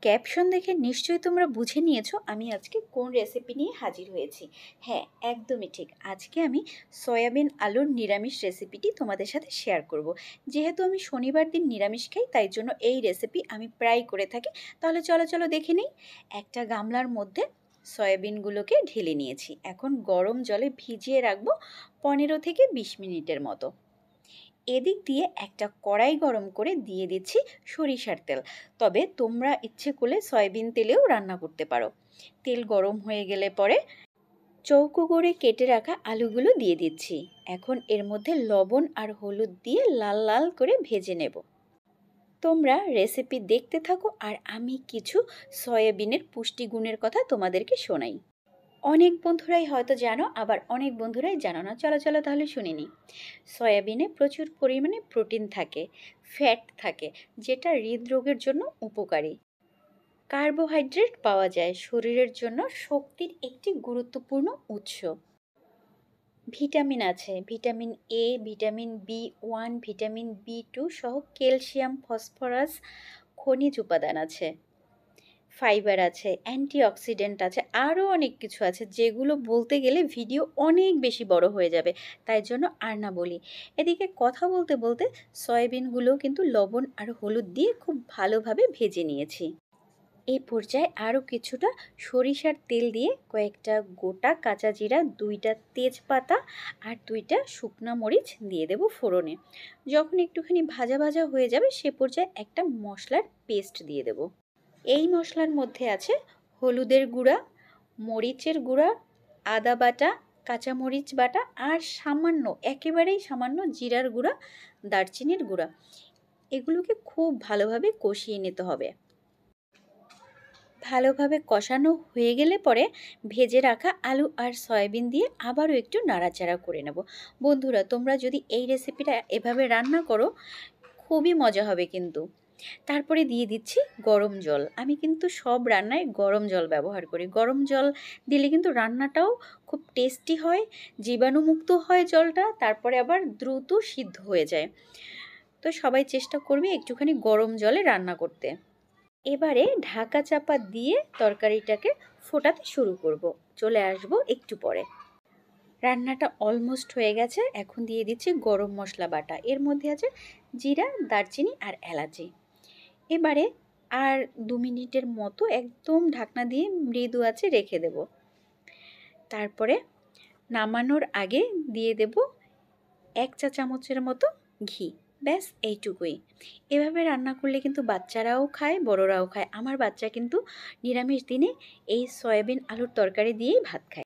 Caption দেখে নিশ্চয়ই তোমরা বুঝে নিয়েছো আমি আজকে কোন রেসিপি নিয়ে হাজির হয়েছি। হ্যাঁ, একদমই ঠিক। আজকে আমি সয়াবিন আলুর নিরামিষ রেসিপিটি তোমাদের সাথে শেয়ার করব। যেহেতু আমি শনিবার দিন নিরামিষ খাই, তাই জন্য এই রেসিপি আমি প্রায় করে থাকি। তাহলে চলো চলো দেখে নিই। একটা গামলার মধ্যে সয়াবিনগুলোকে ঢেলে নিয়েছি। এখন গরম জলে ভিজিয়ে রাখবো 15 থেকে 20 মিনিটের মতো। এদিক দিয়ে একটা কড়াই গরম করে দিয়ে দিচ্ছি সরিষার তেল। তবে তোমরা ইচ্ছে করলে সয়াবিন তেলেও রান্না করতে পারো। তেল গরম হয়ে গেলে পরে চৌকো করে কেটে রাখা আলুগুলো দিয়ে দিচ্ছি। এখন এর মধ্যে লবণ আর হলুদ দিয়ে লাল লাল করে ভেজে নেব। তোমরা রেসিপি দেখতে থাকো আর আমি কিছু সয়াবিনের পুষ্টিগুণের কথা তোমাদেরকে শোনাই। অনেক বন্ধুরাই হয়তো জানো, আবার অনেক বন্ধুরাই জানো না। চলো চলো তাহলে শুনে নিই। সয়াবিনে প্রচুর পরিমাণে প্রোটিন থাকে, ফ্যাট থাকে, যেটা হৃদরোগের জন্য উপকারী। কার্বোহাইড্রেট পাওয়া যায়, শরীরের জন্য শক্তির একটি গুরুত্বপূর্ণ উৎস। ভিটামিন আছে, vitamin A, vitamin B one, vitamin B two সহ ক্যালসিয়াম, ফসফরাস, খনিজ উপাদান আছে। ফাইবার আছে, অ্যান্টিঅক্সিডেন্ট আছে, আরও অনেক কিছু আছে যেগুলো বলতে গেলে ভিডিও অনেক বেশি বড় হয়ে যাবে, তাই জন্য আর না বলি। এদিকে কথা বলতে বলতে সয়াবিনগুলোও কিন্তু লবণ আর হলুদ দিয়ে খুব ভালোভাবে ভেজে নিয়েছি। এই পর্যায়ে আরও কিছুটা সরিষার তেল দিয়ে কয়েকটা গোটা কাঁচা জিরা, 2টা তেজপাতা আর 2টা শুকনো মরিচ দিয়ে দেব ফোড়নে। যখন একটুখানি ভাজা ভাজা হয়ে যাবে সে পর্যায়ে একটা মশলার পেস্ট দিয়ে দেব। এই মশলার মধ্যে আছে হলুদের গুঁড়া, মরিচের গুঁড়া, আদা বাটা, কাঁচামরিচ বাটা আর সামান্য, একেবারেই সামান্য জিরার গুঁড়া, দারচিনির গুঁড়া। এগুলোকে খুব ভালোভাবে কষিয়ে নিতে হবে। ভালোভাবে কষানো হয়ে গেলে পরে ভেজে রাখা আলু আর সয়াবিন দিয়ে আবারও একটু নাড়াচাড়া করে নেব। বন্ধুরা, তোমরা যদি এই রেসিপিটা এভাবে রান্না করো খুবই মজা হবে কিন্তু। তারপরে দিয়ে দিচ্ছি গরম জল। আমি কিন্তু সব রান্নায় গরম জল ব্যবহার করি। গরম জল দিলে কিন্তু রান্নাটাও খুব টেস্টি হয়, জীবাণুমুক্ত হয় জলটা, তারপরে আবার দ্রুত সিদ্ধ হয়ে যায়। তো সবাই চেষ্টা করবে একটুখানি গরম জলে রান্না করতে। এবারে ঢাকা চাপা দিয়ে তরকারিটাকে ফোটাতে শুরু করব। চলে আসব একটু পরে। রান্নাটা অলমোস্ট হয়ে গেছে। এখন দিয়ে দিচ্ছি গরম মশলা বাটা। এর মধ্যে আছে জিরা, দারচিনি আর এলাচি। এবারে আর 2 মিনিটের মতো একদম ঢাকনা দিয়ে মৃদু আঁচে রেখে দেব। তারপরে নামানোর আগে দিয়ে দেব 1 চা চামচের মতো ঘি। ব্যাস এইটুকুই। এভাবে রান্না করলে কিন্তু বাচ্চারাও খায়, বড়রাও খায়। আমার বাচ্চা কিন্তু নিরামিষ দিনে এই সয়াবিন আলুর তরকারি দিয়েই ভাত খায়।